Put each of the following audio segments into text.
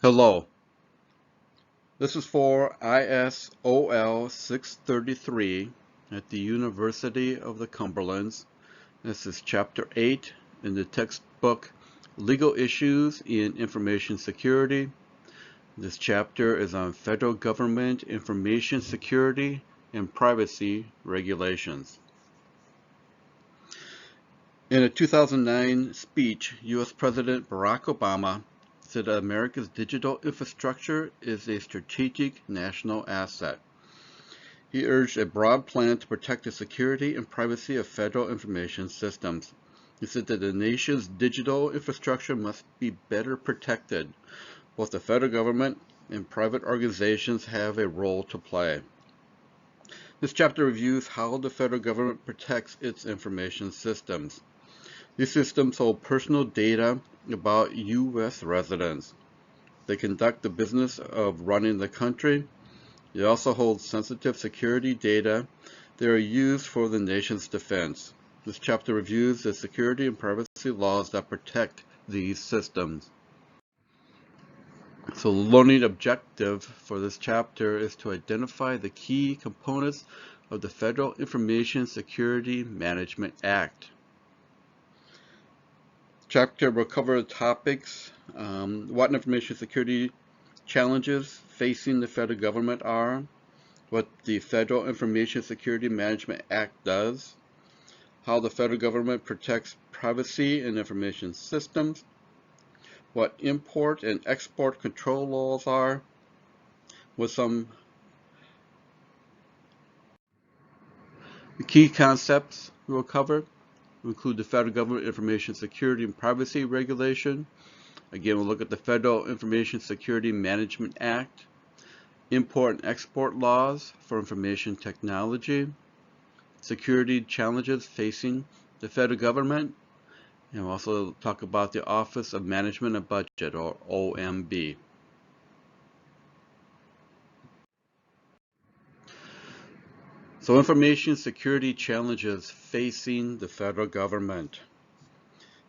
Hello, this is for ISOL 633 at the University of the Cumberlands. This is Chapter 8 in the textbook Legal Issues in Information Security. This chapter is on federal government information security and privacy regulations. In a 2009 speech, U.S. President Barack Obama said that America's digital infrastructure is a strategic national asset. He urged a broad plan to protect the security and privacy of federal information systems. He said that the nation's digital infrastructure must be better protected. Both the federal government and private organizations have a role to play. This chapter reviews how the federal government protects its information systems. These systems hold personal data about U.S. residents. They conduct the business of running the country. They also hold sensitive security data. They are used for the nation's defense. This chapter reviews the security and privacy laws that protect these systems. So the learning objective for this chapter is to identify the key components of the Federal Information Security Management Act. Chapter will cover the topics, what information security challenges facing the federal government are, what the Federal Information Security Management Act does, how the federal government protects privacy in information systems, what import and export control laws are, what some key concepts we will cover. Include the Federal Government Information Security and Privacy Regulation. Again, we'll look at the Federal Information Security Management Act, import and export laws for information technology, security challenges facing the federal government, and we'll also talk about the Office of Management and Budget, or OMB. So, information security challenges facing the federal government.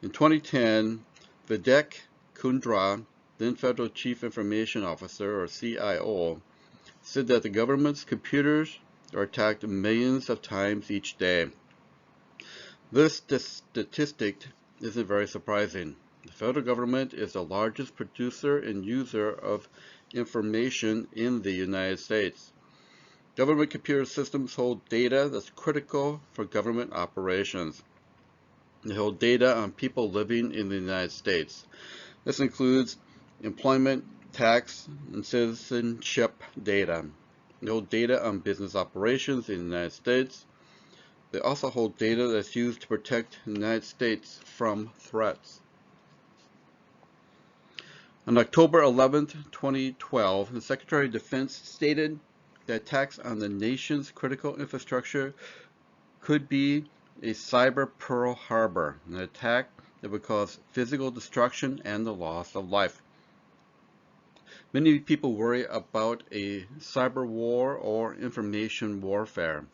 In 2010, Vivek Kundra, then Federal Chief Information Officer, or CIO, said that the government's computers are attacked millions of times each day. This statistic isn't very surprising. The federal government is the largest producer and user of information in the United States. Government computer systems hold data that's critical for government operations. They hold data on people living in the United States. This includes employment, tax, and citizenship data. They hold data on business operations in the United States. They also hold data that's used to protect the United States from threats. On October 11, 2012, the Secretary of Defense stated that attacks on the nation's critical infrastructure could be a cyber Pearl Harbor, an attack that would cause physical destruction and the loss of life. Many people worry about a cyber war or information warfare.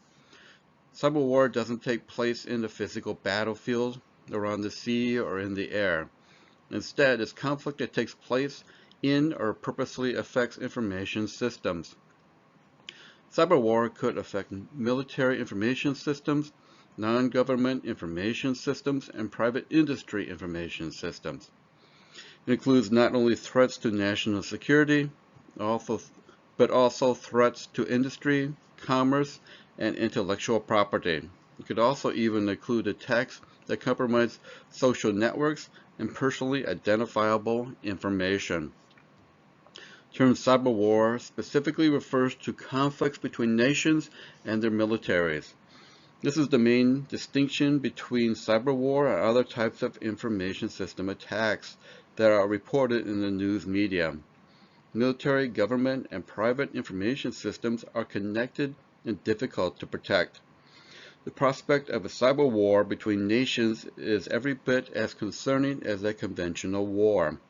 Cyber war doesn't take place in the physical battlefield or on the sea or in the air. Instead, it's conflict that takes place in or purposely affects information systems. Cyber war could affect military information systems, non-government information systems, and private industry information systems. It includes not only threats to national security, but also threats to industry, commerce, and intellectual property. It could also even include attacks that compromise social networks and personally identifiable information. The term cyber war specifically refers to conflicts between nations and their militaries. This is the main distinction between cyber war and other types of information system attacks that are reported in the news media. Military, government, and private information systems are connected and difficult to protect. The prospect of a cyber war between nations is every bit as concerning as a conventional war.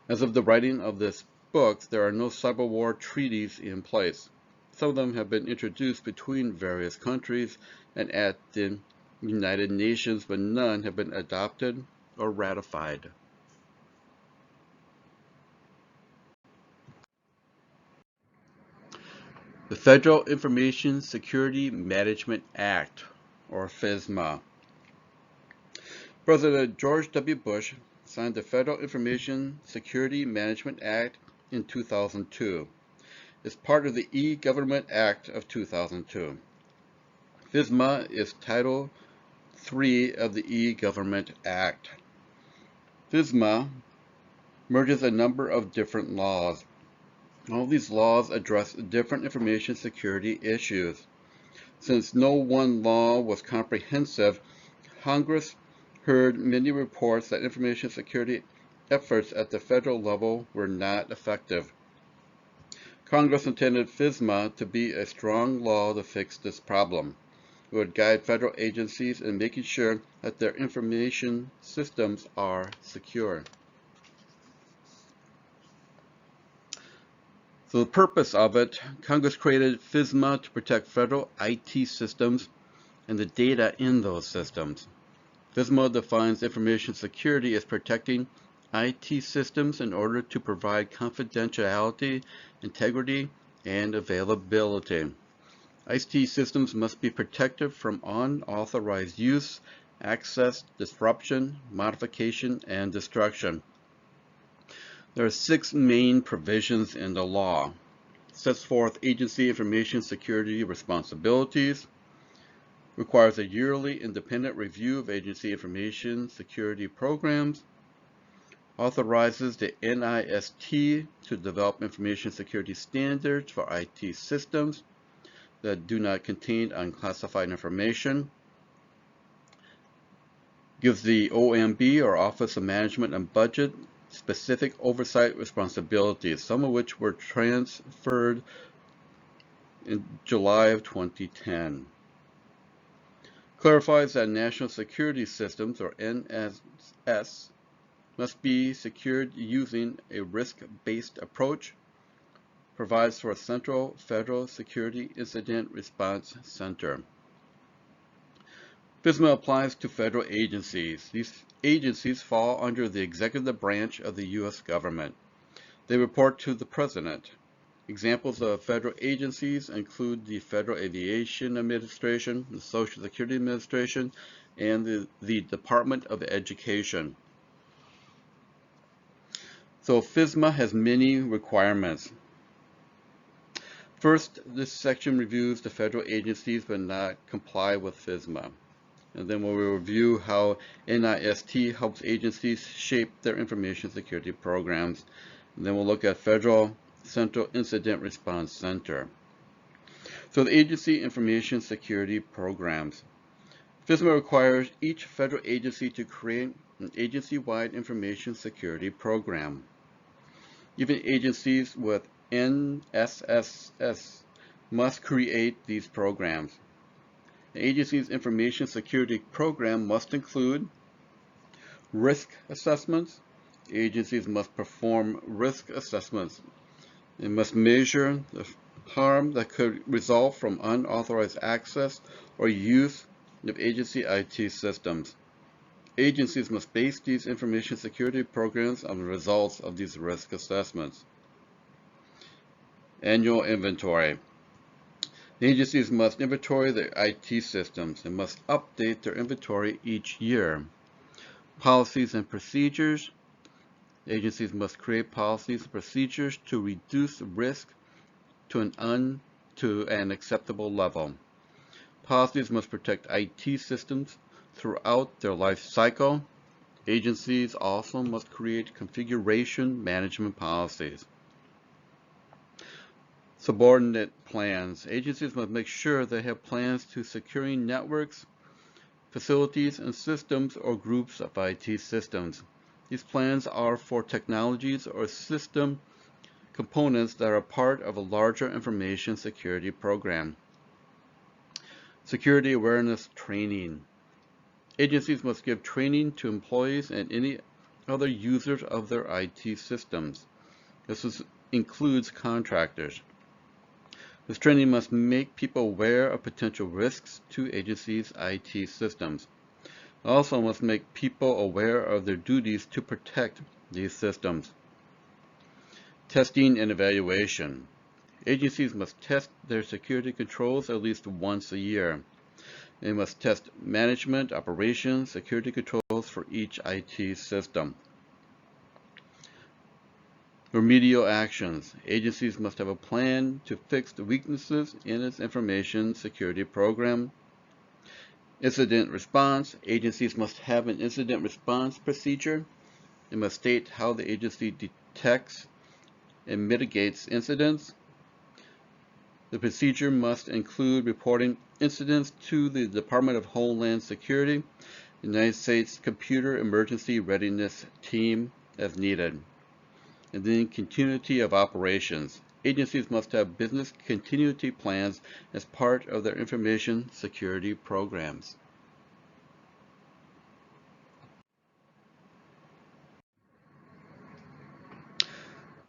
As of the writing of this book, there are no cyber war treaties in place. Some of them have been introduced between various countries and at the United Nations, but none have been adopted or ratified. The Federal Information Security Management Act, or FISMA. President George W. Bush signed the Federal Information Security Management Act in 2002. It's part of the E-Government Act of 2002. FISMA is Title III of the E-Government Act. FISMA merges a number of different laws. All these laws address different information security issues. Since no one law was comprehensive, Congress heard many reports that information security efforts at the federal level were not effective. Congress intended FISMA to be a strong law to fix this problem. It would guide federal agencies in making sure that their information systems are secure. So the purpose of it, Congress created FISMA to protect federal IT systems and the data in those systems. FISMA defines information security as protecting IT systems in order to provide confidentiality, integrity, and availability. IT systems must be protected from unauthorized use, access, disruption, modification, and destruction. There are 6 main provisions in the law. It sets forth agency information security responsibilities, requires a yearly independent review of agency information security programs, authorizes the NIST to develop information security standards for IT systems that do not contain unclassified information, gives the OMB, or Office of Management and Budget, specific oversight responsibilities, some of which were transferred in July of 2010. Clarifies that national security systems, or NSS, must be secured using a risk-based approach. Provides for a central federal security incident response center. FISMA applies to federal agencies. These agencies fall under the executive branch of the U.S. government. They report to the President. Examples of federal agencies include the Federal Aviation Administration, the Social Security Administration, and the Department of Education. So FISMA has many requirements. First, this section reviews the federal agencies but not comply with FISMA. And then we'll review how NIST helps agencies shape their information security programs. And then we'll look at Federal Central Incident Response Center. So the agency information security programs. FISMA requires each federal agency to create an agency-wide information security program. Even agencies with NSSS must create these programs. The agency's information security program must include risk assessments. Agencies must perform risk assessments. They must measure the harm that could result from unauthorized access or use of agency IT systems. Agencies must base these information security programs on the results of these risk assessments. Annual inventory. The agencies must inventory their IT systems and must update their inventory each year. Policies and procedures. The agencies must create policies and procedures to reduce risk to an acceptable level. Policies must protect IT systems throughout their life cycle. Agencies also must create configuration management policies. Subordinate plans. Agencies must make sure they have plans to securing networks, facilities, and systems or groups of IT systems. These plans are for technologies or system components that are part of a larger information security program. Security awareness training. Agencies must give training to employees and any other users of their IT systems. This includes contractors. This training must make people aware of potential risks to agencies' IT systems. It also must make people aware of their duties to protect these systems. Testing and evaluation. Agencies must test their security controls at least once a year. They must test management, operations, security controls for each IT system. Remedial actions. Agencies must have a plan to fix the weaknesses in its information security program. Incident response. Agencies must have an incident response procedure. It must state how the agency detects and mitigates incidents. The procedure must include reporting incidents to the Department of Homeland Security, United States Computer Emergency Readiness Team as needed. And then continuity of operations. Agencies must have business continuity plans as part of their information security programs.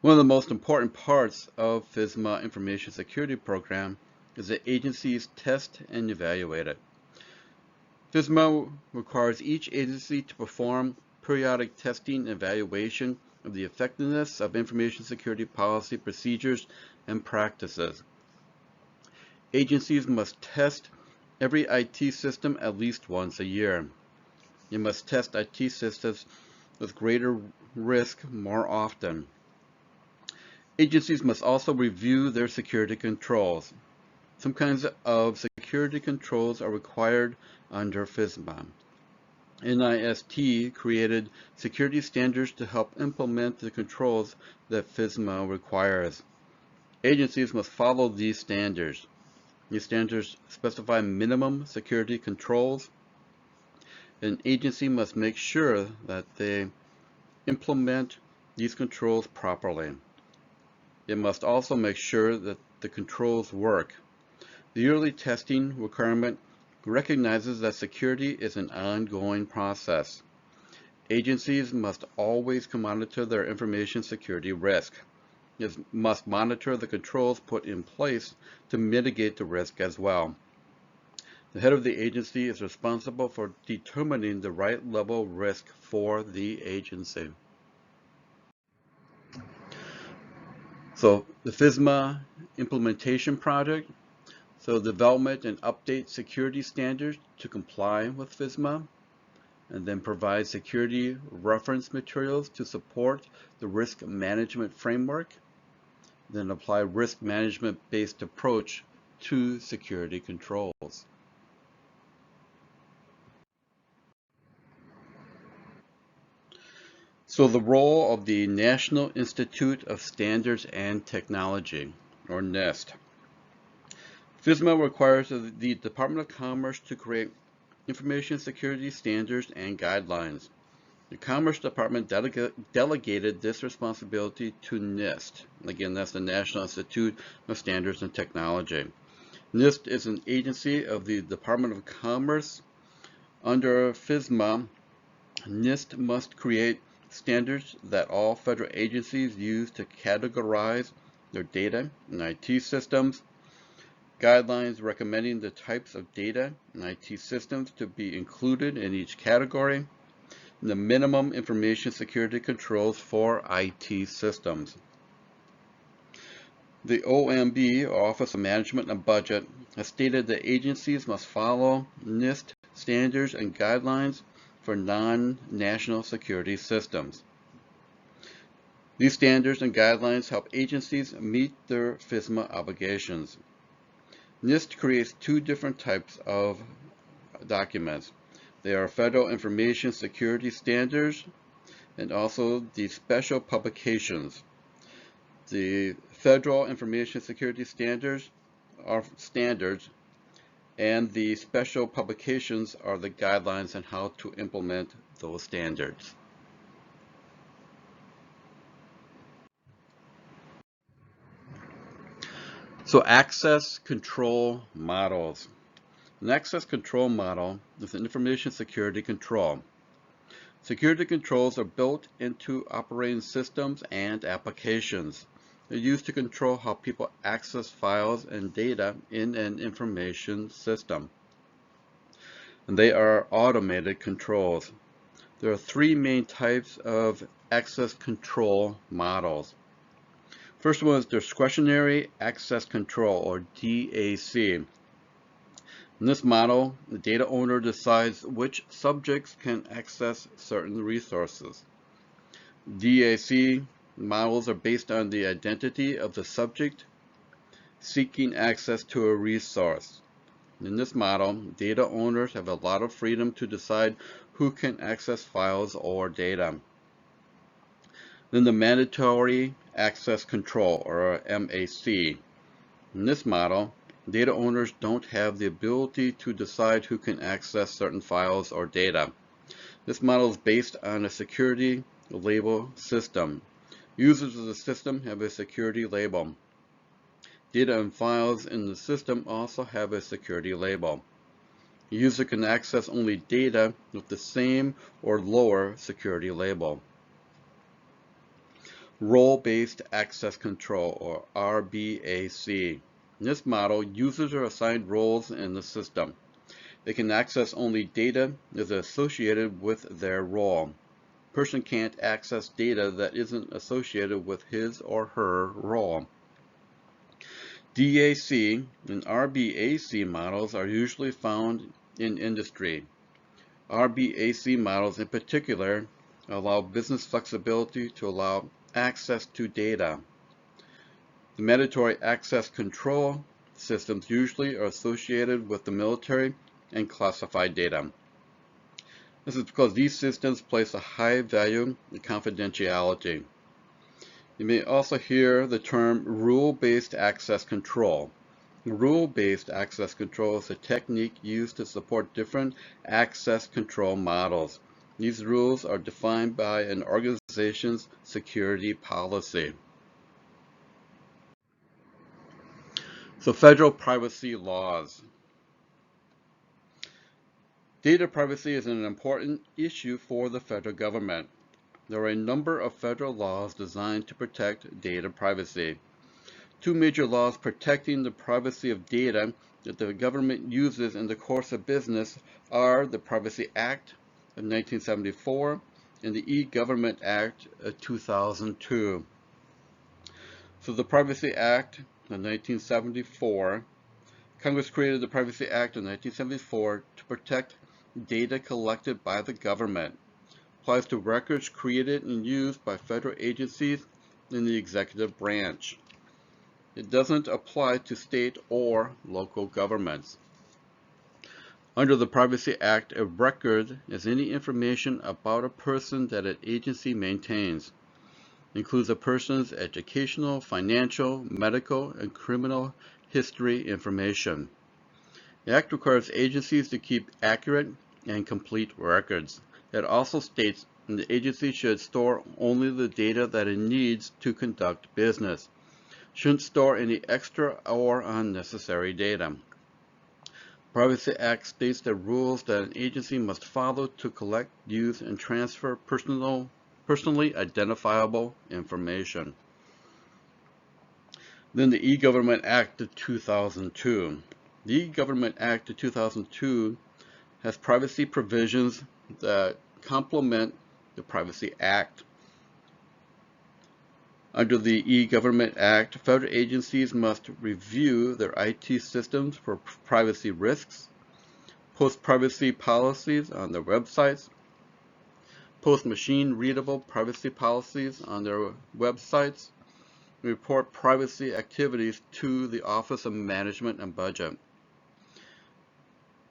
One of the most important parts of FISMA Information Security Program is that agencies test and evaluate it. FISMA requires each agency to perform periodic testing and evaluation of the effectiveness of information security policy procedures and practices. Agencies must test every IT system at least once a year. They must test IT systems with greater risk more often. Agencies must also review their security controls. Some kinds of security controls are required under FISMA. NIST created security standards to help implement the controls that FISMA requires. Agencies must follow these standards. These standards specify minimum security controls. An agency must make sure that they implement these controls properly. It must also make sure that the controls work. The yearly testing requirement recognizes that security is an ongoing process. Agencies must always monitor their information security risk. It must monitor the controls put in place to mitigate the risk as well. The head of the agency is responsible for determining the right level of risk for the agency. So the FISMA implementation project, so development and update security standards to comply with FISMA, and then provide security reference materials to support the risk management framework, then apply risk management based approach to security controls. So the role of the National Institute of Standards and Technology, or NIST. FISMA requires the Department of Commerce to create information security standards and guidelines. The Commerce Department delegated this responsibility to NIST. Again, that's the National Institute of Standards and Technology. NIST is an agency of the Department of Commerce. Under FISMA, NIST must create standards that all federal agencies use to categorize their data and IT systems, guidelines recommending the types of data and IT systems to be included in each category, and the minimum information security controls for IT systems. The OMB, or Office of Management and Budget, has stated that agencies must follow NIST standards and guidelines for non-national security systems. These standards and guidelines help agencies meet their FISMA obligations. NIST creates two different types of documents. They are Federal Information Security Standards and also the Special Publications. The Federal Information Security Standards are standards, and the special publications are the guidelines on how to implement those standards. So access control models. An access control model is an information security control. Security controls are built into operating systems and applications. They're used to control how people access files and data in an information system. And they are automated controls. There are three main types of access control models. First one is discretionary access control, or DAC. In this model, the data owner decides which subjects can access certain resources. DAC models are based on the identity of the subject seeking access to a resource. In this model, data owners have a lot of freedom to decide who can access files or data. Then the mandatory access control, or MAC. In this model, data owners don't have the ability to decide who can access certain files or data. This model is based on a security label system. Users of the system have a security label. Data and files in the system also have a security label. The user can access only data with the same or lower security label. Role-based access control, or RBAC. In this model, users are assigned roles in the system. They can access only data that is associated with their role. A person can't access data that isn't associated with his or her role. DAC and RBAC models are usually found in industry. RBAC models in particular allow business flexibility to allow access to data. The mandatory access control systems usually are associated with the military and classified data. This is because these systems place a high value on confidentiality. You may also hear the term rule-based access control. Rule-based access control is a technique used to support different access control models. These rules are defined by an organization's security policy. So, federal privacy laws. Data privacy is an important issue for the federal government. There are a number of federal laws designed to protect data privacy. Two major laws protecting the privacy of data that the government uses in the course of business are the Privacy Act of 1974 and the E-Government Act of 2002. So the Privacy Act of 1974, Congress created the Privacy Act of 1974 to protect data collected by the government. Applies to records created and used by federal agencies in the executive branch. It doesn't apply to state or local governments. Under the Privacy Act, a record is any information about a person that an agency maintains. It includes a person's educational, financial, medical, and criminal history information. The Act requires agencies to keep accurate and complete records. It also states that the agency should store only the data that it needs to conduct business. Shouldn't store any extra or unnecessary data. Privacy Act states the rules that an agency must follow to collect, use, and transfer personally identifiable information. Then the E-Government Act of 2002. The E-Government Act of 2002 has privacy provisions that complement the Privacy Act. Under the E-Government Act, federal agencies must review their IT systems for privacy risks, post privacy policies on their websites, post machine-readable privacy policies on their websites, and report privacy activities to the Office of Management and Budget.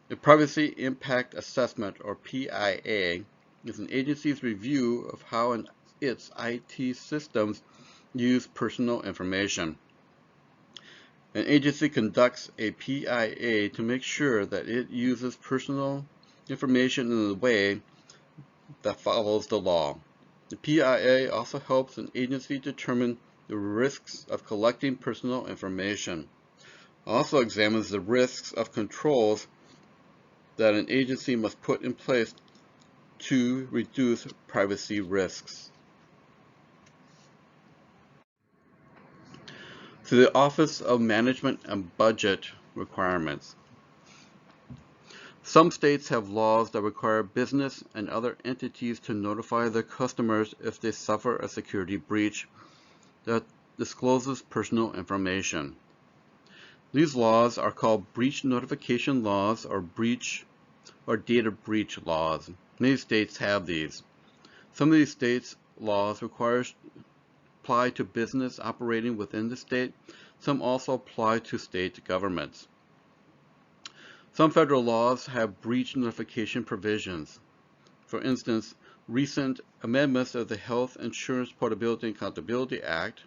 A Privacy Impact Assessment, or PIA, is an agency's review of how its IT systems use personal information. An agency conducts a PIA to make sure that it uses personal information in a way that follows the law. The PIA also helps an agency determine the risks of collecting personal information. It also examines the risks of controls that an agency must put in place to reduce privacy risks. To the Office of Management and Budget requirements. Some states have laws that require business and other entities to notify their customers if they suffer a security breach. The discloses personal information. These laws are called breach notification laws or data breach laws. Many states have these. Some of these states' laws apply to business operating within the state. Some also apply to state governments. Some federal laws have breach notification provisions. For instance, recent amendments of the Health Insurance Portability and Accountability Act,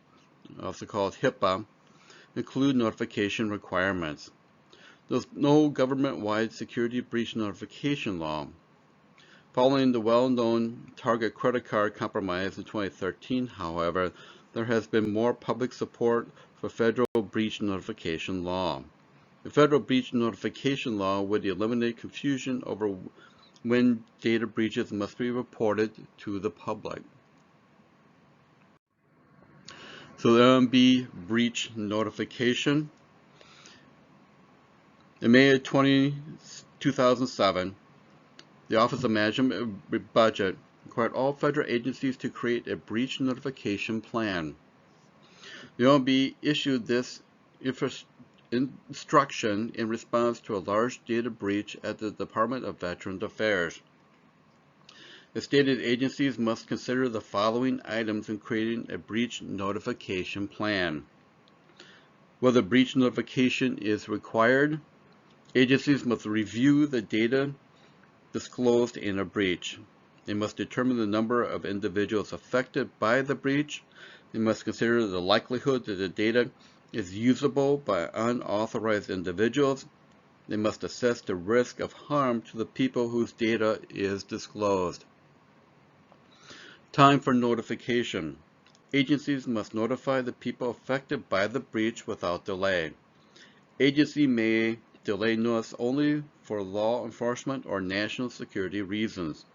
also called HIPAA, include notification requirements. There's no government-wide security breach notification law. Following the well-known Target credit card compromise in 2013, however, there has been more public support for federal breach notification law. The federal breach notification law would eliminate confusion over when data breaches must be reported to the public. So there will be breach notification. In May of 2007, the Office of Management and Budget required all federal agencies to create a breach notification plan. The OMB issued this instruction in response to a large data breach at the Department of Veterans Affairs. The stated agencies must consider the following items in creating a breach notification plan. Whether breach notification is required, agencies must review the data disclosed in a breach. They must determine the number of individuals affected by the breach. They must consider the likelihood that the data is usable by unauthorized individuals. They must assess the risk of harm to the people whose data is disclosed. Time for notification. Agencies must notify the people affected by the breach without delay. Agency may delay notice only for law enforcement or national security reasons.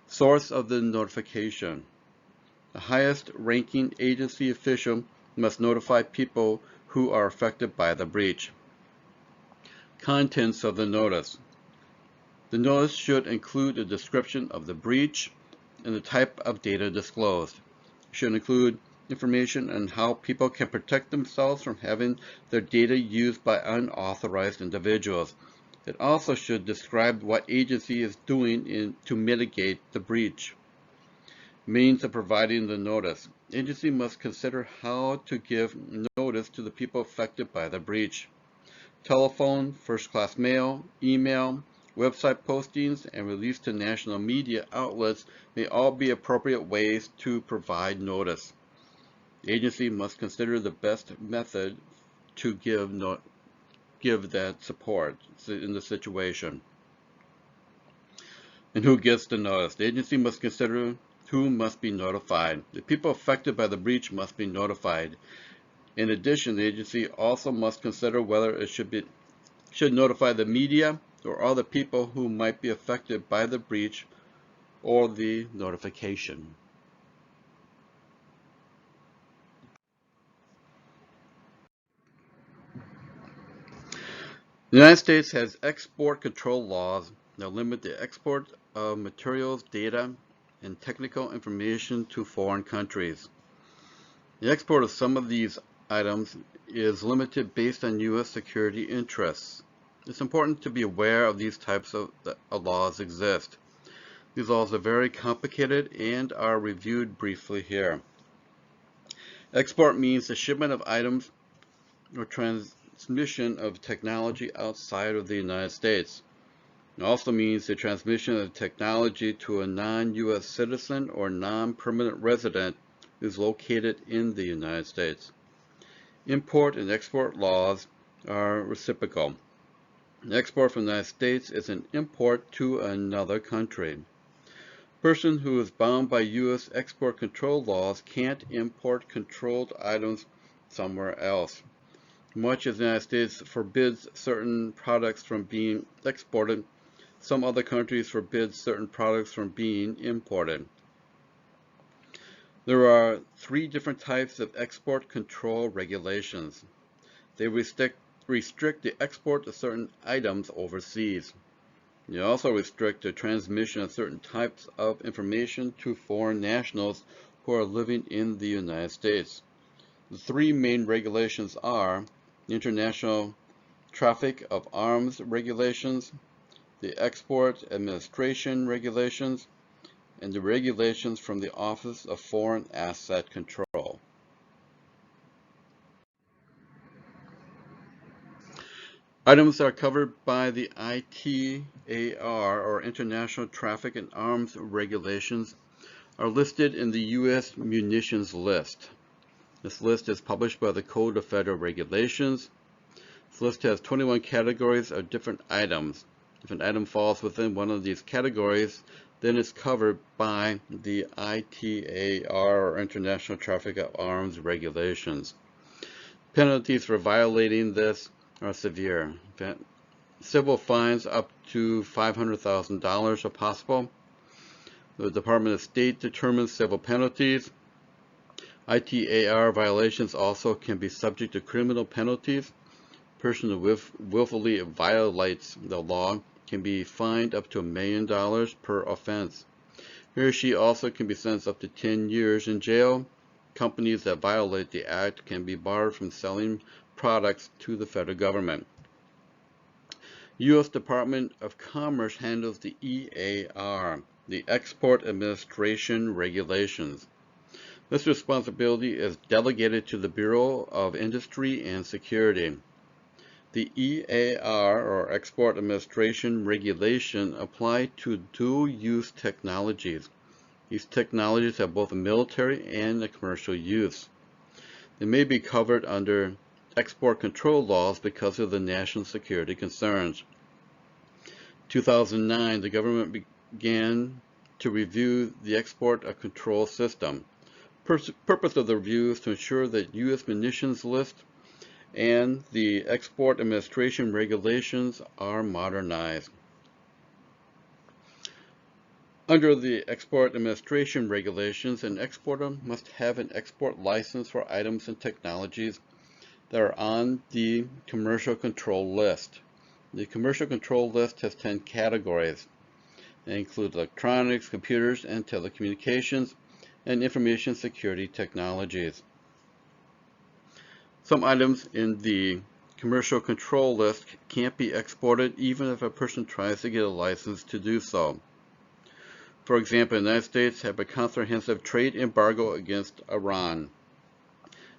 Source of the notification. The highest ranking agency official must notify people who are affected by the breach. Contents of the notice. The notice should include a description of the breach and the type of data disclosed. It should include information on how people can protect themselves from having their data used by unauthorized individuals. It also should describe what agency is doing to mitigate the breach. Means of providing the notice. Agency must consider how to give notice to the people affected by the breach. Telephone, first-class mail, email, website postings, and release to national media outlets may all be appropriate ways to provide notice. The agency must consider the best method to give that support in the situation. And who gets the notice? The agency must consider who must be notified. The people affected by the breach must be notified. In addition, the agency also must consider whether it should notify the media or other people who might be affected by the breach or the notification. The United States has export control laws that limit the export of materials, data, and technical information to foreign countries. The export of some of these items is limited based on U.S. security interests. It's important to be aware of these types of laws exist. These laws are very complicated and are reviewed briefly here. Export means the shipment of items or transmission of technology outside of the United States. It also means the transmission of technology to a non-U.S. citizen or non-permanent resident who is located in the United States. Import and export laws are reciprocal. An export from the United States is an import to another country. A person who is bound by U.S. export control laws can't import controlled items somewhere else. Much as the United States forbids certain products from being exported, some other countries forbid certain products from being imported. There are 3 different types of export control regulations. They restrict the export of certain items overseas. They also restrict the transmission of certain types of information to foreign nationals who are living in the United States. The three main regulations are the International Traffic of Arms Regulations, the Export Administration Regulations, and the regulations from the Office of Foreign Asset Control. Items that are covered by the ITAR, or International Traffic in Arms Regulations, are listed in the U.S. Munitions List. This list is published by the Code of Federal Regulations. This list has 21 categories of different items. If an item falls within one of these categories, then it's covered by the ITAR, or International Traffic of Arms Regulations. Penalties for violating this are severe. Civil fines up to $500,000 are possible. The Department of State determines civil penalties. ITAR violations also can be subject to criminal penalties. A person who willfully violates the law can be fined up to $1 million per offense. He or she also can be sentenced up to 10 years in jail. Companies that violate the act can be barred from selling products to the federal government. U.S. Department of Commerce handles the EAR, the Export Administration Regulations. This responsibility is delegated to the Bureau of Industry and Security. The EAR, or Export Administration Regulation, apply to dual-use technologies. These technologies have both a military and a commercial use. They may be covered under export control laws because of the national security concerns. In 2009, the government began to review the export control system. Purpose of the review is to ensure that U.S. Munitions List and the Export Administration Regulations are modernized. Under the Export Administration Regulations, an exporter must have an export license for items and technologies that are on the Commercial Control List. The Commercial Control List has 10 categories. They include electronics, computers, and telecommunications, and information security technologies. Some items in the Commercial Control List can't be exported even if a person tries to get a license to do so. For example, the United States have a comprehensive trade embargo against Iran.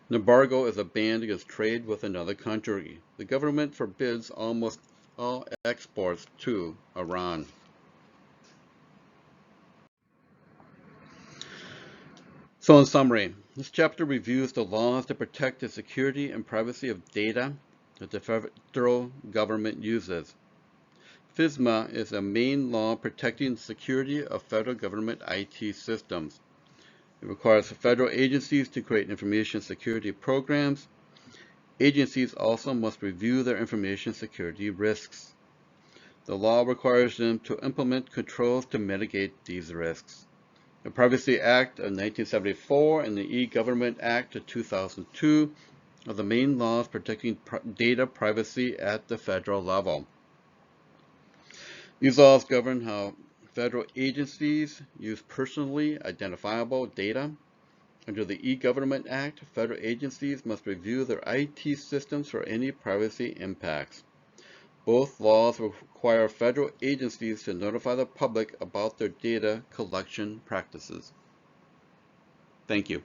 An embargo is a ban against trade with another country. The government forbids almost all exports to Iran. So in summary, this chapter reviews the laws that protect the security and privacy of data that the federal government uses. FISMA is a main law protecting the security of federal government IT systems. It requires federal agencies to create information security programs. Agencies also must review their information security risks. The law requires them to implement controls to mitigate these risks. The Privacy Act of 1974 and the E-Government Act of 2002 are the main laws protecting data privacy at the federal level. These laws govern how federal agencies use personally identifiable data. Under the E-Government Act, federal agencies must review their IT systems for any privacy impacts. Both laws require federal agencies to notify the public about their data collection practices. Thank you.